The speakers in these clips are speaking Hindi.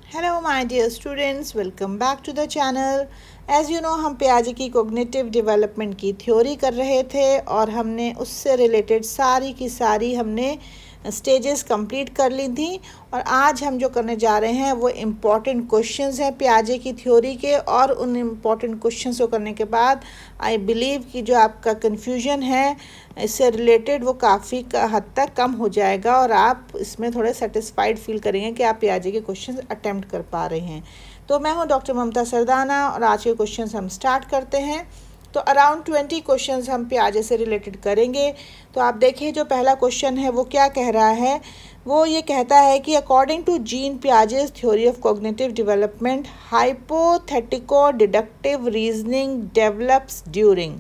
Hello my dear students, welcome back to the channel. As you know, हम पियाजे की कॉग्निटिव डेवलपमेंट की थ्योरी कर रहे थे और हमने उससे रिलेटेड सारी की सारी हमने स्टेजेस कंप्लीट कर ली थी। और आज हम जो करने जा रहे हैं वो इम्पॉर्टेंट क्वेश्चंस हैं पियाजे की थ्योरी के। और उन इम्पॉर्टेंट क्वेश्चंस को करने के बाद आई बिलीव कि जो आपका कन्फ्यूजन है इससे रिलेटेड वो काफ़ी हद तक कम हो जाएगा और आप इसमें थोड़े सेटिस्फाइड फील करेंगे कि आप पियाजे के क्वेश्चंस अटेम्प्ट कर पा रहे हैं। तो मैं हूँ डॉक्टर ममता सरदाना और आज के क्वेश्चंस हम स्टार्ट करते हैं। तो अराउंड 20 क्वेश्चंस हम पियाजे से रिलेटेड करेंगे। तो आप देखिए, जो पहला क्वेश्चन है वो क्या कह रहा है। वो ये कहता है कि according to Jean Piaget's theory of cognitive development, hypothetico deductive reasoning develops during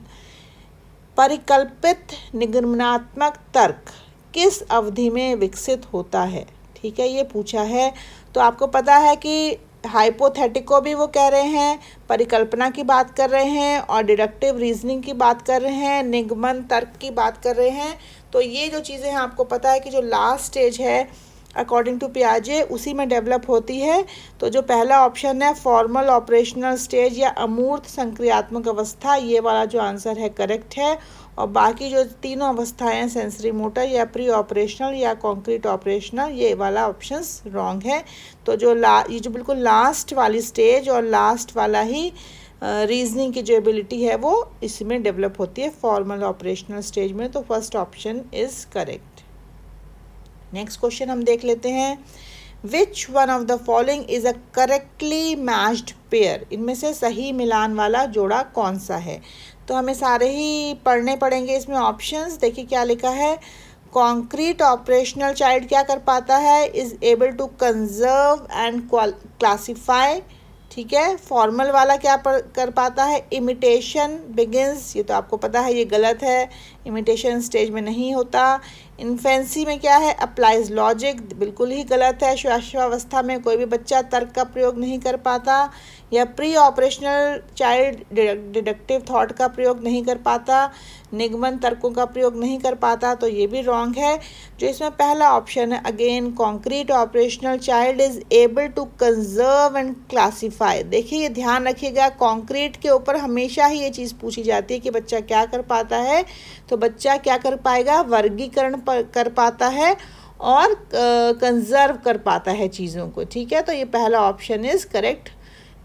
परिकल्पित निगमनात्मक तर्क किस अवधि में विकसित होता है। ठीक है, ये पूछा है। तो आपको पता है कि हाइपोथेटिको भी वो कह रहे हैं, परिकल्पना की बात कर रहे हैं और डिडक्टिव रीजनिंग की बात कर रहे हैं, निगमन तर्क की बात कर रहे हैं। तो ये जो चीज़ें हैं आपको पता है कि जो लास्ट स्टेज है अकॉर्डिंग टू पियाजे उसी में डेवलप होती है। तो जो पहला ऑप्शन है फॉर्मल ऑपरेशनल स्टेज या अमूर्त संक्रियात्मक अवस्था, ये वाला जो आंसर है करेक्ट है। और बाकी जो तीनों अवस्थाएं हैं सेंसरी मोटर या प्री ऑपरेशनल या कॉन्क्रीट ऑपरेशनल, ये वाला ऑप्शंस रॉन्ग है। तो जो ये जो बिल्कुल लास्ट वाली स्टेज और लास्ट वाला ही रीजनिंग की जो एबिलिटी है वो इसमें डेवलप होती है फॉर्मल ऑपरेशनल स्टेज में। तो first option is correct. Next question हम देख लेते हैं। विच one of the following is a correctly matched pair, इनमें से सही मिलान वाला जोड़ा कौन सा है। तो हमें सारे ही पढ़ने पड़ेंगे इसमें ऑप्शंस। देखिए क्या लिखा है। कॉन्क्रीट ऑपरेशनल चाइल्ड क्या कर पाता है, is able to conserve and classify. ठीक है, फॉर्मल वाला क्या कर पाता है, इमिटेशन बिगिंस, ये तो आपको पता है ये गलत है, इमिटेशन स्टेज में नहीं होता। इन्फेंसी में क्या है, अप्लाइज लॉजिक, बिल्कुल ही गलत है। शिशुअवस्था में कोई भी बच्चा तर्क का प्रयोग नहीं कर पाता। या pre operational child deductive thought का प्रयोग नहीं कर पाता, निगमन तर्कों का प्रयोग नहीं कर पाता। तो ये भी रॉन्ग है। जो इसमें पहला ऑप्शन है again, concrete operational child is able to conserve and classify. देखिए ये ध्यान रखिएगा, कॉन्क्रीट के ऊपर हमेशा ही ये चीज़ पूछी जाती है कि बच्चा क्या कर पाता है। तो बच्चा क्या कर पाएगा, वर्गीकरण कर पाता है और कंजर्व कर पाता है चीज़ों को। ठीक है, तो ये पहला ऑप्शन इज़ करेक्ट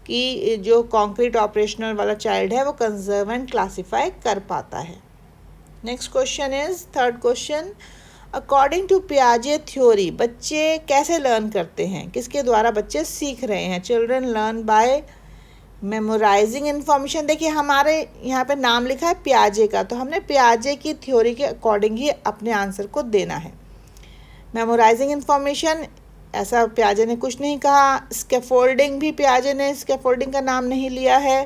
कि जो कॉन्क्रीट ऑपरेशनल वाला चाइल्ड है वो कंजर्व एंड क्लासीफाई कर पाता है। Next question is third question. According to पियाजे थ्योरी बच्चे कैसे लर्न करते हैं, किसके द्वारा बच्चे सीख रहे हैं। Children learn by memorising information. देखिए हमारे यहाँ पे नाम लिखा है पियाजे का, तो हमने पियाजे की थ्योरी के अकॉर्डिंग ही अपने आंसर को देना है। मेमोराइजिंग इन्फॉर्मेशन, ऐसा पियाजे ने कुछ नहीं कहा। स्कैफोल्डिंग भी पियाजे ने स्कैफोल्डिंग का नाम नहीं लिया है।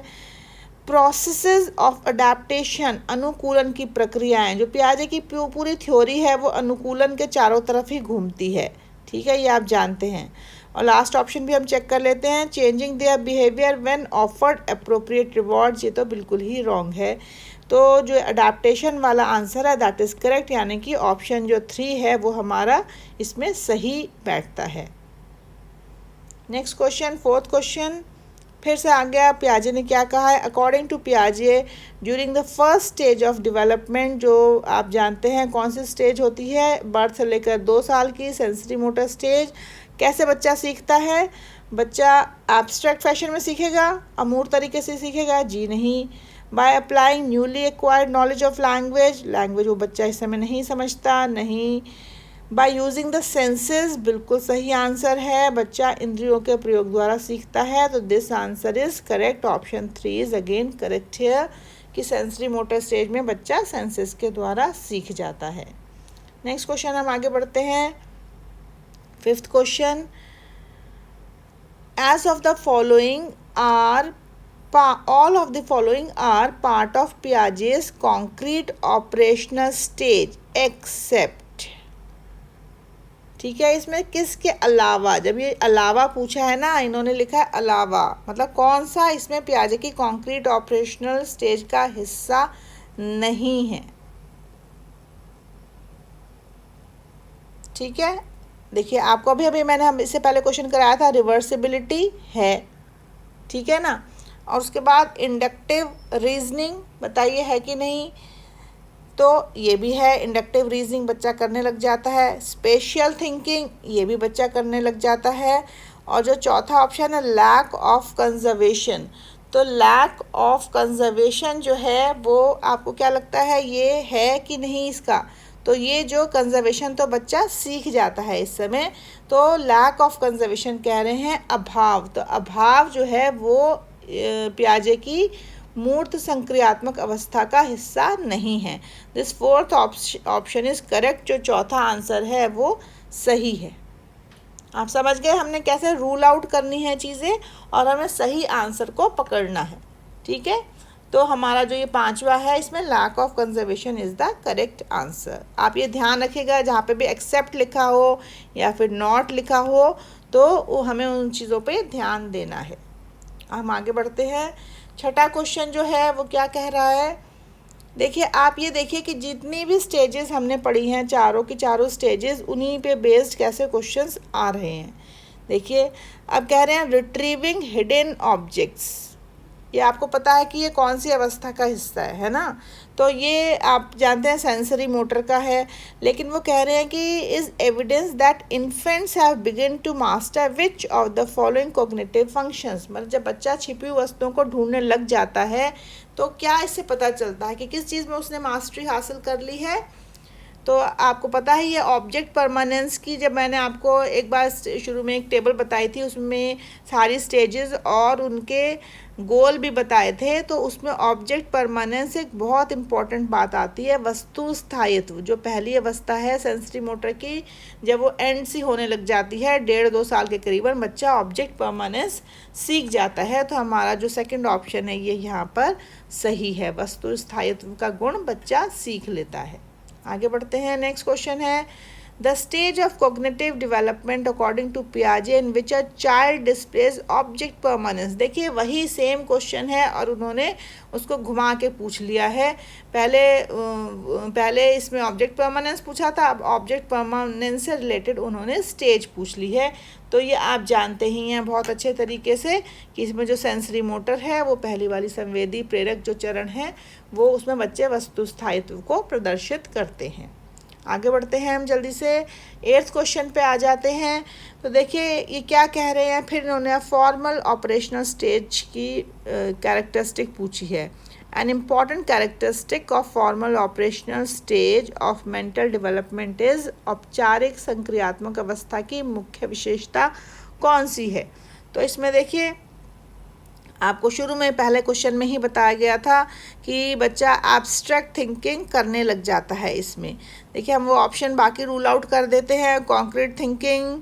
प्रोसेसेस ऑफ अडेप्टेशन, अनुकूलन की प्रक्रियाएं, जो पियाजे की पूरी थ्योरी है वो अनुकूलन के चारों तरफ ही घूमती है। ठीक है, ये आप जानते हैं। और लास्ट ऑप्शन भी हम चेक कर लेते हैं, changing their behaviour when offered appropriate rewards, ये तो बिल्कुल ही रॉन्ग है। तो जो अडेप्टेशन वाला आंसर है दैट इज़ करेक्ट, यानी कि ऑप्शन जो 3 है वो हमारा इसमें सही बैठता है। नेक्स्ट क्वेश्चन, फोर्थ क्वेश्चन, फिर से आ गया। पियाजे ने क्या कहा है, अकॉर्डिंग टू पियाजे during the first stage of development, जो आप जानते हैं कौन सी स्टेज होती है, बर्थ से लेकर 2 साल की सेंसरी मोटर स्टेज। कैसे बच्चा सीखता है, बच्चा एब्स्ट्रैक्ट फैशन में सीखेगा, अमूर्त तरीके से सीखेगा, जी नहीं। By applying newly acquired knowledge of language, language वो बच्चा इस समय नहीं समझता, नहीं। बाय यूजिंग द सेंसेस, बिल्कुल सही आंसर है, बच्चा इंद्रियों के प्रयोग द्वारा सीखता है। तो this answer is correct, option 3 is again correct here कि सेंसरी मोटर स्टेज में बच्चा सेंसेस के द्वारा सीख जाता है। नेक्स्ट क्वेश्चन हम आगे बढ़ते हैं। Fifth question, as of the following are all of the following are part of Piaget's concrete operational stage except। ठीक है, इसमें किसके अलावा, जब ये अलावा पूछा है ना, इन्होंने लिखा है अलावा, मतलब कौन सा इसमें पियाजे की कॉन्क्रीट ऑपरेशनल स्टेज का हिस्सा नहीं है। ठीक है, देखिए आपको अभी मैंने हम इससे पहले क्वेश्चन कराया था, रिवर्सिबिलिटी है, ठीक है ना। और उसके बाद इंडक्टिव रीजनिंग बताइए है कि नहीं, तो ये भी है, इंडक्टिव रीजनिंग बच्चा करने लग जाता है। स्पेशियल थिंकिंग ये भी बच्चा करने लग जाता है। और जो चौथा ऑप्शन है लैक ऑफ कंजर्वेशन, तो लैक ऑफ कंजर्वेशन जो है वो आपको क्या लगता है ये है कि नहीं इसका, तो ये जो कंजर्वेशन तो बच्चा सीख जाता है इस समय, तो लैक ऑफ कंजर्वेशन कह रहे हैं अभाव, तो अभाव जो है वो पियाजे की मूर्त संक्रियात्मक अवस्था का हिस्सा नहीं है। This fourth option is correct, जो चौथा आंसर है वो सही है। आप समझ गए हमने कैसे रूल आउट करनी है चीज़ें और हमें सही आंसर को पकड़ना है, ठीक है। तो हमारा जो ये पांचवा है इसमें lack of conservation is the correct answer. आप ये ध्यान रखिएगा जहाँ पे भी एक्सेप्ट लिखा हो या फिर नॉट लिखा हो तो हमें उन चीज़ों पे ध्यान देना है। हम आगे बढ़ते हैं। छठा क्वेश्चन जो है वो क्या कह रहा है, देखिए आप ये देखिए कि जितनी भी स्टेजेस हमने पढ़ी हैं, चारों की चारों स्टेजेस उन्हीं पे बेस्ड कैसे क्वेश्चंस आ रहे हैं। देखिए अब कह रहे हैं रिट्रीविंग हिडन ऑब्जेक्ट्स, ये आपको पता है कि ये कौन सी अवस्था का हिस्सा है ना, तो ये आप जानते हैं सेंसरी मोटर का है। लेकिन वो कह रहे हैं कि is evidence that infants have begin to master which of the following cognitive functions, मतलब जब बच्चा छिपी हुई वस्तुओं को ढूंढने लग जाता है तो क्या इससे पता चलता है कि किस चीज़ में उसने मास्टरी हासिल कर ली है। तो आपको पता है ये ऑब्जेक्ट परमानेंस की, जब मैंने आपको एक बार शुरू में एक टेबल बताई थी उसमें सारी स्टेजेस और उनके गोल भी बताए थे, तो उसमें ऑब्जेक्ट परमानेंस एक बहुत इंपॉर्टेंट बात आती है। वस्तु स्थायित्व जो पहली अवस्था है सेंसरी मोटर की, जब वो एंड सी होने लग जाती है 1.5-2 साल के करीबन बच्चा ऑब्जेक्ट परमानेंस सीख जाता है, तो हमारा जो सेकंड ऑप्शन है ये यहाँ पर सही है, वस्तु स्थायित्व का गुण बच्चा सीख लेता है। आगे बढ़ते हैं। नेक्स्ट क्वेश्चन है the stage of cognitive development according to पियाजे in which a child displays object permanence. देखिए वही सेम क्वेश्चन है और उन्होंने उसको घुमा के पूछ लिया है। पहले इसमें ऑब्जेक्ट परमानेंस पूछा था, अब ऑब्जेक्ट परमानेंस से रिलेटेड उन्होंने स्टेज पूछ ली है। तो ये आप जानते ही हैं बहुत अच्छे तरीके से कि इसमें जो सेंसरी मोटर है वो पहली वाली संवेदी प्रेरक जो चरण है वो उसमें बच्चे वस्तु स्थायित्व को प्रदर्शित करते हैं। आगे बढ़ते हैं हम जल्दी से 8th क्वेश्चन पे आ जाते हैं। तो देखिए ये क्या कह रहे हैं, फिर इन्होंने फॉर्मल ऑपरेशनल स्टेज की कैरेक्टरिस्टिक पूछी है। An important characteristic of formal operational stage of mental development is, औपचारिक संक्रियात्मक अवस्था की मुख्य विशेषता कौन सी है। तो इसमें देखिए आपको शुरू में पहले क्वेश्चन में ही बताया गया था कि बच्चा एब्स्ट्रैक्ट थिंकिंग करने लग जाता है। इसमें देखिए हम वो ऑप्शन बाकी रूल आउट कर देते हैं, concrete thinking,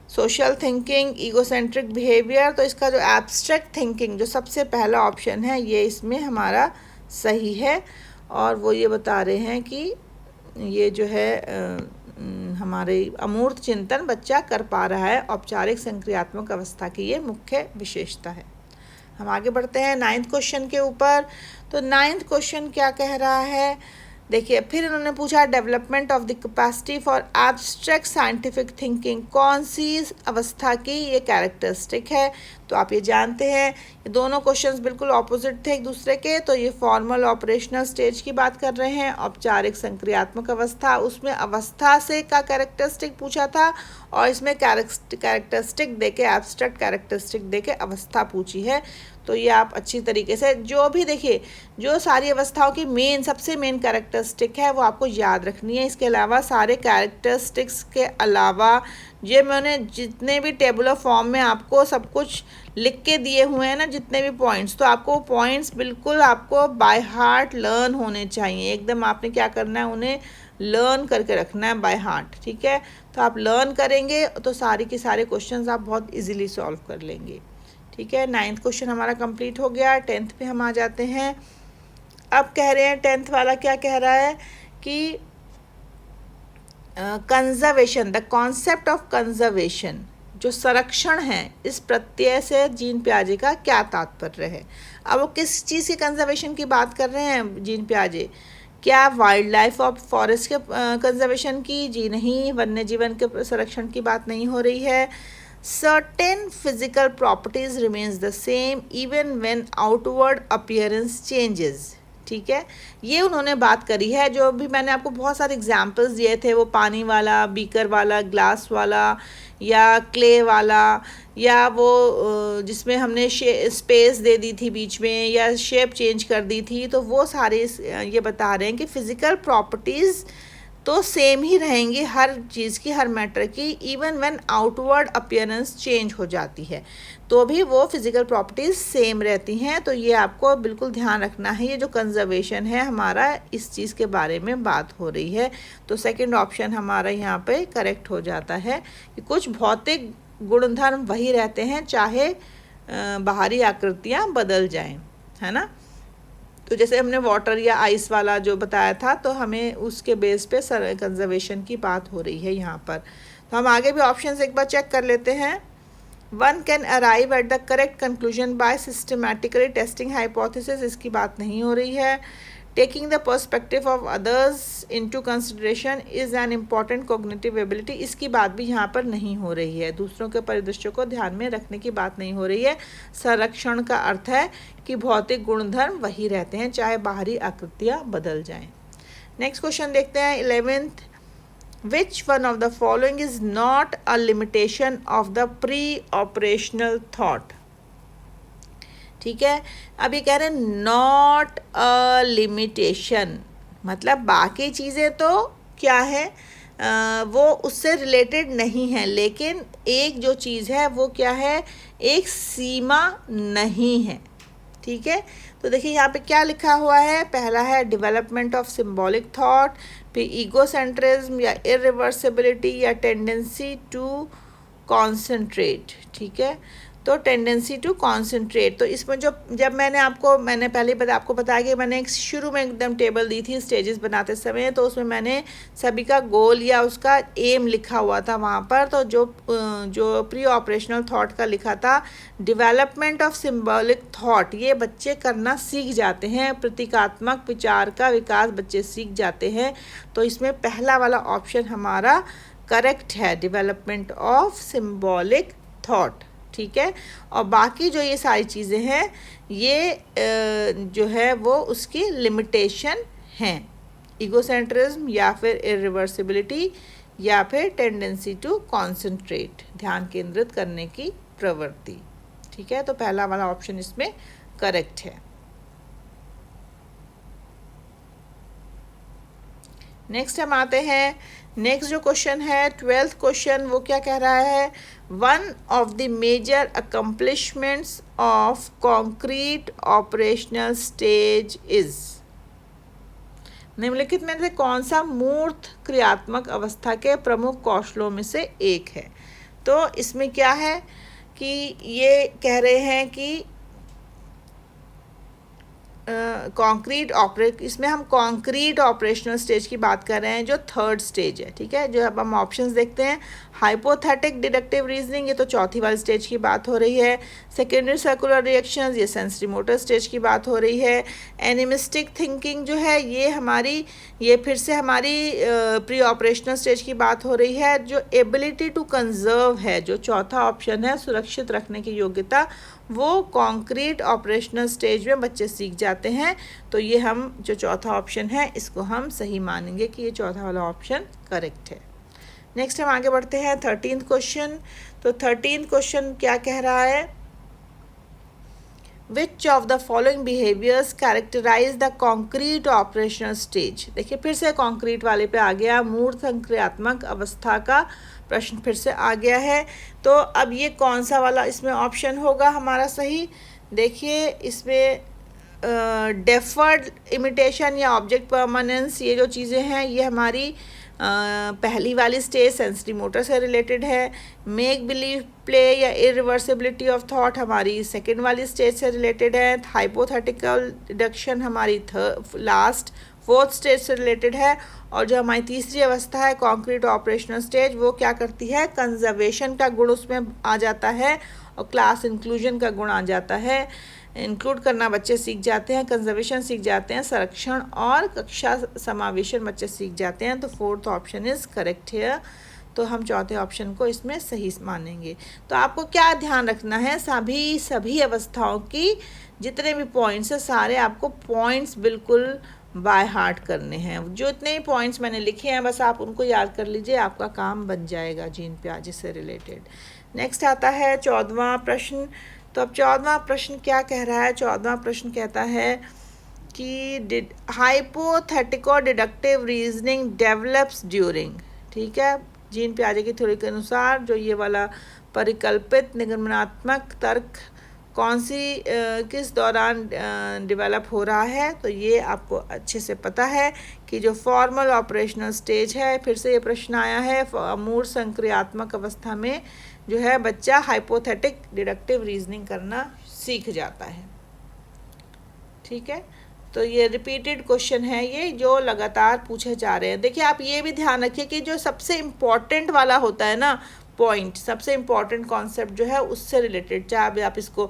social thinking, egocentric behaviour. तो इसका जो एब्स्ट्रैक्ट थिंकिंग जो सबसे पहला ऑप्शन है ये इसमें हमारा सही है, और वो ये बता रहे हैं कि ये जो है हमारे अमूर्त चिंतन बच्चा कर पा रहा है, औपचारिक संक्रियात्मक अवस्था की ये मुख्य विशेषता है। हम आगे बढ़ते हैं 9th क्वेश्चन के ऊपर। तो 9th क्वेश्चन क्या कह रहा है, देखिए फिर इन्होंने पूछा development of the capacity for abstract scientific thinking, कौन सी अवस्था की ये कैरेक्टरिस्टिक है। तो आप ये जानते हैं ये दोनों क्वेश्चंस बिल्कुल ऑपोजिट थे एक दूसरे के। तो ये फॉर्मल ऑपरेशनल स्टेज की बात कर रहे हैं, औपचारिक संक्रियात्मक अवस्था उसमें अवस्था से का कैरेक्टरिस्टिक पूछा था, और इसमें कैरेक्टरिस्टिक देके एब्स्ट्रैक्ट कैरेक्टरिस्टिक देके अवस्था पूछी है। तो ये आप अच्छी तरीके से जो भी देखिए जो सारी अवस्थाओं की सबसे मेन कैरेक्टरिस्टिक है वो आपको याद रखनी है। इसके अलावा सारे कैरेक्टरिस्टिक्स के अलावा ये मैंने जितने भी टेबुलर फॉर्म में आपको सब कुछ लिख के दिए हुए हैं ना, जितने भी पॉइंट्स, तो आपको पॉइंट्स बिल्कुल आपको बाय हार्ट लर्न होने चाहिए एकदम। आपने क्या करना है, उन्हें लर्न करके रखना है बाय हार्ट, ठीक है। तो आप लर्न करेंगे तो सारे के सारे क्वेश्चंस आप बहुत इजीली सॉल्व कर लेंगे, ठीक है। 9th क्वेश्चन हमारा कंप्लीट हो गया। 10th पे हम आ जाते हैं। अब कह रहे हैं 10th वाला क्या कह रहा है कि conservation, the concept of conservation, जो संरक्षण है इस प्रत्यय से जीन पियाजे का क्या तात्पर्य है। अब वो किस चीज़ के कंजर्वेशन की बात कर रहे हैं जीन पियाजे, क्या वाइल्ड लाइफ और फॉरेस्ट के कंजर्वेशन की? जी नहीं, वन्य जीवन के संरक्षण की बात नहीं हो रही है। Certain physical properties remains the same even when outward appearance changes. ठीक है, ये उन्होंने बात करी है। जो भी मैंने आपको बहुत सारे एग्जाम्पल्स दिए थे, वो पानी वाला, बीकर वाला, ग्लास वाला, या क्ले वाला, या वो जिसमें हमने स्पेस दे दी थी बीच में, या शेप चेंज कर दी थी, तो वो सारे ये बता रहे हैं कि फिज़िकल प्रॉपर्टीज़ तो सेम ही रहेंगी हर चीज़ की, हर मैटर की, even when outward appearance change हो जाती है तो भी वो फिज़िकल प्रॉपर्टीज़ सेम रहती हैं। तो ये आपको बिल्कुल ध्यान रखना है। ये जो कंजर्वेशन है हमारा, इस चीज़ के बारे में बात हो रही है। तो सेकंड ऑप्शन हमारा यहाँ पे करेक्ट हो जाता है कि कुछ भौतिक गुणधर्म वही रहते हैं, चाहे बाहरी आकृतियाँ बदल जाएं, है ना। तो जैसे हमने वाटर या आइस वाला जो बताया था, तो हमें उसके बेस पे कंजर्वेशन की बात हो रही है यहाँ पर। तो हम आगे भी ऑप्शंस एक बार चेक कर लेते हैं। One can arrive at the correct conclusion by systematically testing hypothesis, इसकी बात नहीं हो रही है। Taking the perspective of others into consideration is an important cognitive ability, इसकी बात भी यहाँ पर नहीं हो रही है। दूसरों के परिदृश्यों को ध्यान में रखने की बात नहीं हो रही है। संरक्षण का अर्थ है कि भौतिक गुणधर्म वही रहते हैं, चाहे बाहरी आकृतियाँ बदल जाएं। नेक्स्ट क्वेश्चन देखते हैं 11th। Which one of the following is not a limitation of the pre operational thought? ठीक है, अब ये कह रहे हैं नॉट अ लिमिटेशन, मतलब बाकी चीज़ें तो क्या है, वो उससे रिलेटेड नहीं है, लेकिन एक जो चीज़ है वो क्या है, एक सीमा नहीं है। ठीक है, तो देखिए यहाँ पे क्या लिखा हुआ है। पहला है डेवलपमेंट ऑफ सिंबॉलिक थॉट, फिर ईगोसेंट्रिज्म या इरिवर्सिबिलिटी या टेंडेंसी टू कॉन्सेंट्रेट। ठीक है, तो टेंडेंसी टू कॉन्सेंट्रेट, तो इसमें जब मैंने पहले आपको बताया कि मैंने एक शुरू में एकदम टेबल दी थी स्टेजेस बनाते समय, तो उसमें मैंने सभी का गोल या उसका एम लिखा हुआ था वहाँ पर। तो जो प्री ऑपरेशनल थॉट का लिखा था, डेवलपमेंट ऑफ सिंबॉलिक थॉट, ये बच्चे करना सीख जाते हैं, प्रतीकात्मक विचार का विकास बच्चे सीख जाते हैं। तो इसमें पहला वाला ऑप्शन हमारा करेक्ट है, डेवलपमेंट ऑफ सिंबॉलिक थॉट। ठीक है, और बाकी जो ये सारी चीज़ें हैं, ये जो है वो उसकी लिमिटेशन हैं, ईगोसेंट्रिज्म या फिर इरिवर्सिबिलिटी या फिर टेंडेंसी टू कॉन्सेंट्रेट, ध्यान केंद्रित करने की प्रवृत्ति। ठीक है, तो पहला वाला ऑप्शन इसमें करेक्ट है। नेक्स्ट हम आते हैं, नेक्स्ट जो क्वेश्चन है 12th क्वेश्चन, वो क्या कह रहा है, one of the major accomplishments of concrete operational stage is, निम्नलिखित में से कौन सा मूर्त क्रियात्मक अवस्था के प्रमुख कौशलों में से एक है? तो इसमें क्या है कि ये कह रहे हैं कि इसमें हम कॉन्क्रीट ऑपरेशनल स्टेज की बात कर रहे हैं, जो थर्ड स्टेज है। ठीक है, जो अब हम ऑप्शंस देखते हैं, हाइपोथेटिक डिडक्टिव रीजनिंग, ये तो चौथी वाली स्टेज की बात हो रही है। सेकेंडरी सर्कुलर रिएक्शंस, ये सेंसरी मोटर स्टेज की बात हो रही है। एनिमिस्टिक थिंकिंग जो है, ये फिर से हमारी प्री ऑपरेशनल स्टेज की बात हो रही है। जो एबिलिटी टू कंजर्व है, जो चौथा ऑप्शन है, सुरक्षित रखने की योग्यता, वो कॉन्क्रीट ऑपरेशनल स्टेज में बच्चे सीख जाते हैं। तो ये हम जो चौथा ऑप्शन है, इसको हम सही मानेंगे कि ये चौथा वाला ऑप्शन करेक्ट है। नेक्स्ट हम आगे बढ़ते हैं 13th क्वेश्चन। तो 13th क्वेश्चन क्या कह रहा है, which of the following behaviours characterise the concrete operational stage? देखिए फिर से कॉन्क्रीट वाले पे आ गया, मूर्त संक्रियात्मक अवस्था का प्रश्न फिर से आ गया है। तो अब ये कौन सा वाला इसमें ऑप्शन होगा हमारा सही? देखिए इसमें डेफर्ड इमिटेशन या ऑब्जेक्ट परमानेंस, ये जो चीज़ें हैं, ये हमारी पहली वाली स्टेज सेंसरी मोटर से रिलेटेड है। मेक बिलीव प्ले या इरिवर्सिबिलिटी ऑफ थॉट हमारी सेकेंड वाली स्टेज से रिलेटेड है। हाइपोथेटिकल डिडक्शन हमारी फोर्थ स्टेज से रिलेटेड है। और जो हमारी तीसरी अवस्था है कॉन्क्रीट ऑपरेशनल स्टेज, वो क्या करती है, कंजर्वेशन का गुण उसमें आ जाता है और क्लास इंक्लूजन का गुण आ जाता है। इंक्लूड करना बच्चे सीख जाते हैं, कंजर्वेशन सीख जाते हैं, संरक्षण और कक्षा समावेशन बच्चे सीख जाते हैं। तो fourth option is correct here. तो हम चौथे ऑप्शन को इसमें सही मानेंगे। तो आपको क्या ध्यान रखना है, सभी अवस्थाओं की जितने भी पॉइंट्स हैं सारे आपको पॉइंट्स बिल्कुल बाय हार्ट करने हैं। जो इतने ही पॉइंट्स मैंने लिखे हैं बस आप उनको याद कर लीजिए, आपका काम बन जाएगा जीन पियाजे से रिलेटेड। नेक्स्ट आता है 14वां प्रश्न। तो अब 14वां प्रश्न क्या कह रहा है? 14वां प्रश्न कहता है कि हाइपोथेटिको डिडक्टिव रीजनिंग डेवलप्स ड्यूरिंग, ठीक है, जीन पियाजे की थ्योरी के अनुसार जो ये वाला परिकल्पित निगमनात्मक तर्क किस दौरान डेवलप हो रहा है? तो ये आपको अच्छे से पता है कि जो फॉर्मल ऑपरेशनल स्टेज है, फिर से ये प्रश्न आया है, अमूर्त संक्रियात्मक अवस्था में जो है बच्चा हाइपोथेटिक डिडक्टिव रीजनिंग करना सीख जाता है। ठीक है, तो ये रिपीटेड क्वेश्चन है, ये जो लगातार पूछे जा रहे हैं। देखिए आप ये भी ध्यान रखिए कि जो सबसे इम्पॉर्टेंट वाला होता है ना पॉइंट, सबसे इम्पॉर्टेंट कॉन्सेप्ट जो है उससे रिलेटेड, चाहे आप इसको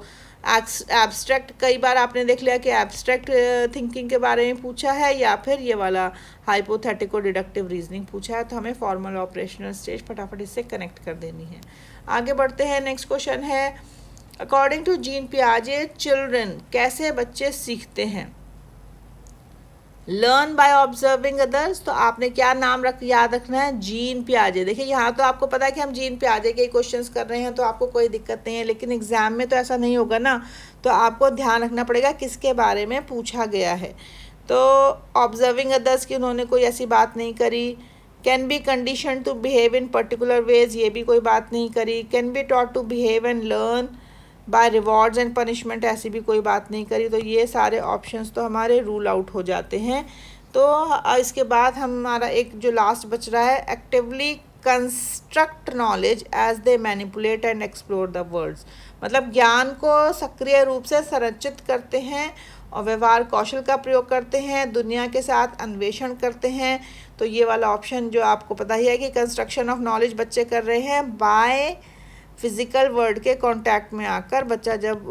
एब्स्ट्रैक्ट, कई बार आपने देख लिया कि एब्स्ट्रैक्ट थिंकिंग के बारे में पूछा है या फिर ये वाला हाइपोथेटिको डिडक्टिव रीजनिंग पूछा है, तो हमें फॉर्मल ऑपरेशनल स्टेज फटाफट इससे कनेक्ट कर देनी है। आगे बढ़ते हैं। नेक्स्ट क्वेश्चन है, अकॉर्डिंग टू जीन पियाजे चिल्ड्रन, कैसे बच्चे सीखते हैं? Learn by observing others. तो आपने क्या नाम याद रखना है? जीन पियाजे। देखिए यहाँ तो आपको पता है कि हम जीन पियाजे के क्वेश्चंस कर रहे हैं तो आपको कोई दिक्कत नहीं है, लेकिन एग्जाम में तो ऐसा नहीं होगा ना, तो आपको ध्यान रखना पड़ेगा किसके बारे में पूछा गया है। तो ऑब्जर्विंग अदर्स की उन्होंने कोई ऐसी बात नहीं करी। Can be condition to behave in particular ways, ये भी कोई बात नहीं करी। Can be taught to behave and learn by rewards and punishment, ऐसी भी कोई बात नहीं करी। तो ये सारे ऑप्शंस तो हमारे रूल आउट हो जाते हैं। तो इसके बाद हमारा एक जो लास्ट बच रहा है, actively construct knowledge as they manipulate and explore the words, मतलब ज्ञान को सक्रिय रूप से संरचित करते हैं और व्यवहार कौशल का प्रयोग करते हैं, दुनिया के साथ अन्वेषण करते हैं। तो ये वाला ऑप्शन जो आपको पता ही है कि कंस्ट्रक्शन ऑफ नॉलेज बच्चे कर रहे हैं बाय फिज़िकल वर्ल्ड के कांटेक्ट में आकर। बच्चा जब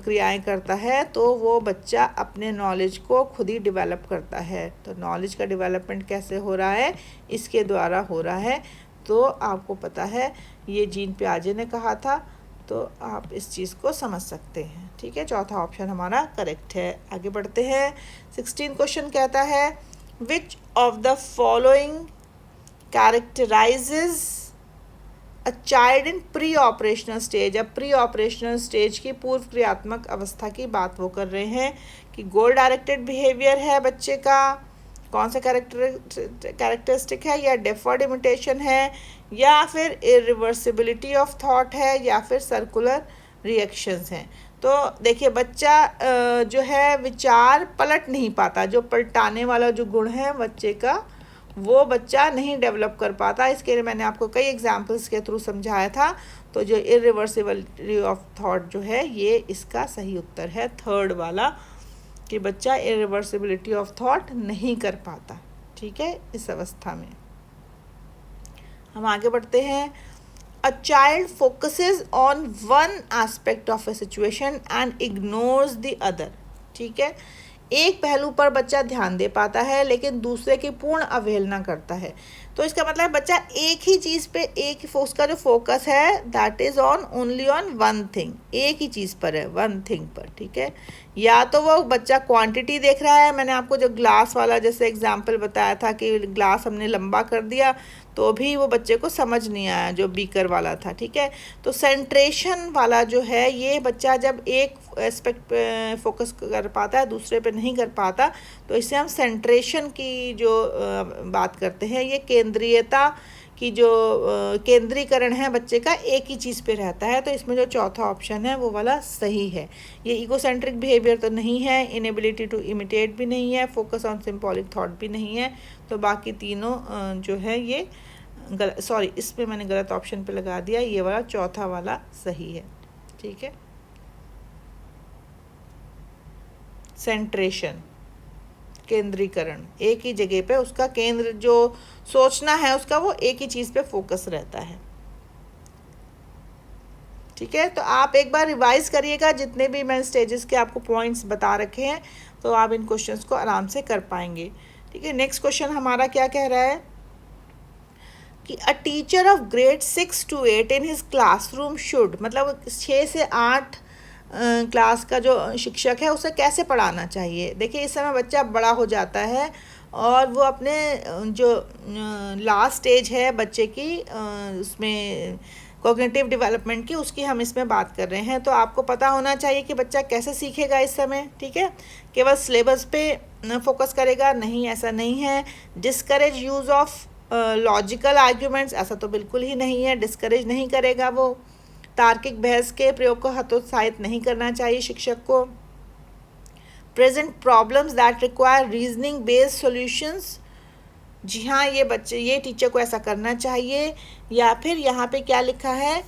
क्रियाएं करता है तो वो बच्चा अपने नॉलेज को खुद ही डेवलप करता है। तो नॉलेज का डेवलपमेंट कैसे हो रहा है? इसके द्वारा हो रहा है। तो आपको पता है ये जीन पियाजे ने कहा था, तो आप इस चीज़ को समझ सकते हैं। ठीक है, चौथा ऑप्शन हमारा करेक्ट है। आगे बढ़ते हैं। 16 क्वेश्चन कहता है, which of the following कैरेक्टराइजेज a child in pre operational stage. अब प्री ऑपरेशनल स्टेज की पूर्व क्रियात्मक अवस्था की बात वो कर रहे हैं कि गोल डायरेक्टेड बिहेवियर है बच्चे का, कौन सा कैरेक्टरिस्टिक है, या डेफर्ड इमिटेशन है, या फिर इरिवर्सिबिलिटी ऑफ थॉट है, या फिर सर्कुलर रिएक्शंस हैं। तो देखिए बच्चा जो है विचार पलट नहीं पाता, जो पलटाने वाला जो गुण है बच्चे का वो बच्चा नहीं डेवलप कर पाता। इसके लिए मैंने आपको कई एग्जांपल्स के थ्रू समझाया था। तो जो इरिवर्सिबिलिटी ऑफ थॉट जो है ये इसका सही उत्तर है, थर्ड वाला, कि बच्चा इरिवर्सिबिलिटी ऑफ थॉट नहीं कर पाता। ठीक है, इस अवस्था में हम आगे बढ़ते हैं। A child focuses on one aspect of a situation and ignores the other. ठीक है, एक पहलू पर बच्चा ध्यान दे पाता है लेकिन दूसरे की पूर्ण अवहेलना करता है। तो इसका मतलब बच्चा एक ही चीज़ पे, उसका जो फोकस है that is on only on one thing, एक ही चीज़ पर है, वन थिंग पर। ठीक है, या तो वो बच्चा क्वांटिटी देख रहा है, मैंने आपको जो ग्लास वाला जैसे एग्जांपल बताया था कि ग्लास हमने लंबा कर दिया तो भी वो बच्चे को समझ नहीं आया जो बीकर वाला था। ठीक है, तो सेंट्रेशन वाला जो है ये बच्चा जब एक एस्पेक्ट पे फोकस कर पाता है दूसरे पे नहीं कर पाता, तो इससे हम सेंट्रेशन की जो बात करते हैं, ये केंद्रीयता की जो केंद्रीकरण है बच्चे का एक ही चीज़ पे रहता है। तो इसमें जो चौथा ऑप्शन है वो वाला सही है। ये इगोसेंट्रिक बिहेवियर तो नहीं है, इनेबिलिटी टू इमिटेट भी नहीं है, फोकस ऑन सिंबॉलिक थॉट भी नहीं है। तो बाकी तीनों जो है ये गलत, सॉरी इसमें मैंने गलत ऑप्शन पे लगा दिया, ये वाला चौथा वाला सही है। ठीक है, सेंट्रेशन, केंद्रीकरण, एक ही जगह पे उसका केंद्र जो सोचना है उसका वो एक ही चीज़ पे फोकस रहता है। ठीक है, तो आप एक बार रिवाइज करिएगा जितने भी मैंने स्टेजेस के आपको पॉइंट्स बता रखे हैं, तो आप इन क्वेश्चंस को आराम से कर पाएंगे। ठीक है, नेक्स्ट क्वेश्चन हमारा क्या कह रहा है कि a teacher of grade 6 to 8 in his classroom should, मतलब 6 से 8 क्लास का जो शिक्षक है उसे कैसे पढ़ाना चाहिए। देखिए, इस समय बच्चा बड़ा हो जाता है और वो अपने जो लास्ट स्टेज है बच्चे की उसमें कॉग्निटिव डेवलपमेंट की, उसकी हम इसमें बात कर रहे हैं। तो आपको पता होना चाहिए कि बच्चा कैसे सीखेगा इस समय। ठीक है, केवल सिलेबस पे फोकस करेगा, नहीं, ऐसा नहीं है। Discourage use of logical arguments, ऐसा तो बिल्कुल ही नहीं है, डिस्करेज नहीं करेगा वो। तार्किक बहस के प्रयोग को हतोत्साहित नहीं करना चाहिए शिक्षक को। Present problems that require reasoning based solutions, जी हाँ, ये टीचर को ऐसा करना चाहिए। या फिर यहाँ पे क्या लिखा है,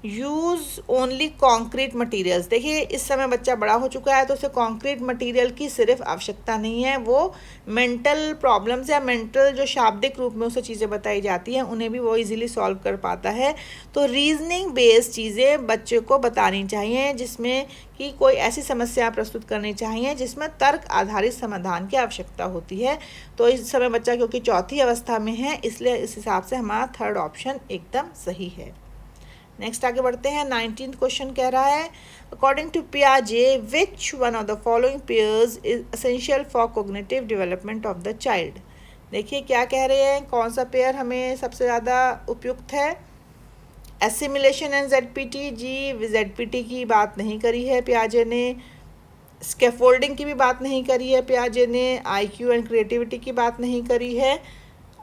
यूज़ ओनली कॉन्क्रीट मटेरियल्स। देखिए, इस समय बच्चा बड़ा हो चुका है तो उसे कॉन्क्रीट मटेरियल की सिर्फ आवश्यकता नहीं है, वो मेंटल प्रॉब्लम्स या मेंटल जो शाब्दिक रूप में उसे चीज़ें बताई जाती हैं उन्हें भी वो इजीली सॉल्व कर पाता है। तो रीजनिंग बेस्ड चीज़ें बच्चे को बतानी चाहिए, जिसमें कि कोई ऐसी समस्या प्रस्तुत करनी चाहिए जिसमें तर्क आधारित समाधान की आवश्यकता होती है। तो इस समय बच्चा क्योंकि चौथी अवस्था में है, इसलिए इस हिसाब से हमारा थर्ड ऑप्शन एकदम सही है। नेक्स्ट आगे बढ़ते हैं। 19th क्वेश्चन कह रहा है, अकॉर्डिंग टू पियाजे which one of the following pairs is essential for cognitive development of the child. देखिए क्या कह रहे हैं, कौन सा पेयर हमें सबसे ज़्यादा उपयुक्त है। एसिमिलेशन एंड जेडपीटी, जी जेडपीटी की बात नहीं करी है पियाजे ने। स्कैफोल्डिंग की भी बात नहीं करी है पियाजे ने। आईक्यू एंड क्रिएटिविटी की बात नहीं करी है।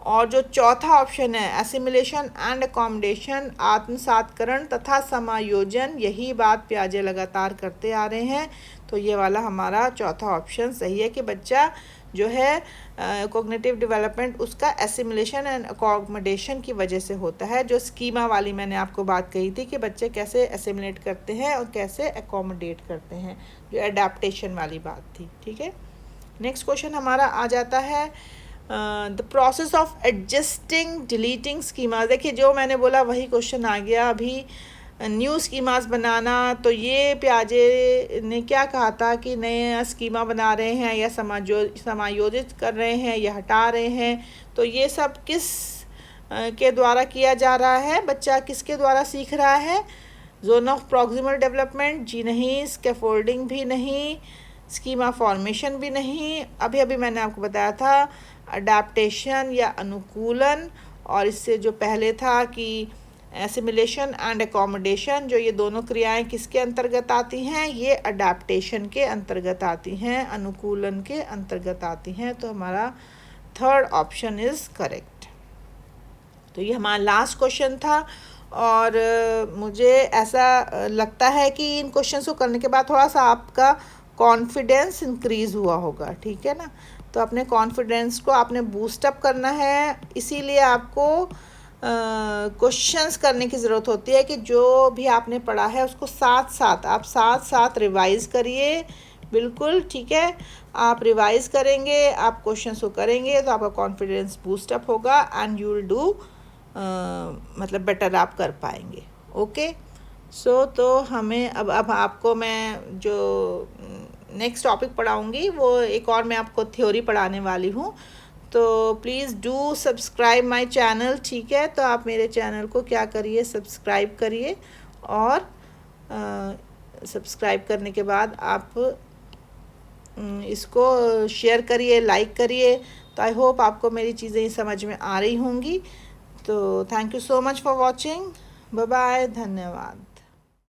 और जो चौथा ऑप्शन है एसिमिलेशन एंड अकोमोडेशन, आत्मसातकरण तथा समायोजन, यही बात पियाजे लगातार करते आ रहे हैं। तो ये वाला हमारा चौथा ऑप्शन सही है कि बच्चा जो है कॉग्निटिव डेवलपमेंट उसका एसिमिलेशन एंड अकोमोडेशन की वजह से होता है। जो स्कीमा वाली मैंने आपको बात कही थी कि बच्चे कैसे एसिमिलेट करते हैं और कैसे अकोमोडेट करते हैं, जो एडेप्टेशन वाली बात थी। ठीक है, नेक्स्ट क्वेश्चन हमारा आ जाता है the process of adjusting deleting schemas. देखिए, जो मैंने बोला वही क्वेश्चन आ गया अभी। न्यू स्कीमास बनाना, तो ये पियाजे ने क्या कहा था कि नए स्कीमा बना रहे हैं या समायोजित कर रहे हैं या हटा रहे हैं। तो ये सब किस के द्वारा किया जा रहा है, बच्चा किसके द्वारा सीख रहा है। जोन ऑफ प्रॉक्सिमल डेवलपमेंट, जी नहीं। स्कैफोल्डिंग भी नहीं। स्कीमा फॉर्मेशन भी नहीं। अभी मैंने आपको बताया था अडेप्टेशन या अनुकूलन, और इससे जो पहले था कि एसिमिलेशन एंड अकोमोडेशन, जो ये दोनों क्रियाएं किसके अंतर्गत आती हैं, ये अडेप्टेशन के अंतर्गत आती हैं, अनुकूलन के अंतर्गत आती हैं। तो हमारा थर्ड ऑप्शन इज़ करेक्ट। तो ये हमारा लास्ट क्वेश्चन था और मुझे ऐसा लगता है कि इन क्वेश्चंस को करने के बाद थोड़ा सा आपका कॉन्फिडेंस इंक्रीज़ हुआ होगा। ठीक है ना, तो अपने कॉन्फिडेंस को आपने बूस्टअप करना है, इसीलिए आपको क्वेश्चंस करने की ज़रूरत होती है कि जो भी आपने पढ़ा है उसको आप साथ साथ रिवाइज़ करिए। बिल्कुल ठीक है, आप रिवाइज़ करेंगे, आप क्वेश्चंस को करेंगे तो आपका कॉन्फिडेंस बूस्टअप होगा एंड यू विल डू मतलब बेटर आप कर पाएंगे। ओके, सो तो हमें अब आपको मैं जो नेक्स्ट टॉपिक पढ़ाऊँगी वो एक और मैं आपको थ्योरी पढ़ाने वाली हूँ। तो please do subscribe my channel. ठीक है, तो आप मेरे चैनल को क्या करिए, सब्सक्राइब करिए, और सब्सक्राइब करने के बाद आप इसको शेयर करिए, लाइक करिए। तो आई होप आपको मेरी चीज़ें समझ में आ रही होंगी। तो thank you so much for watching. Bye bye, धन्यवाद।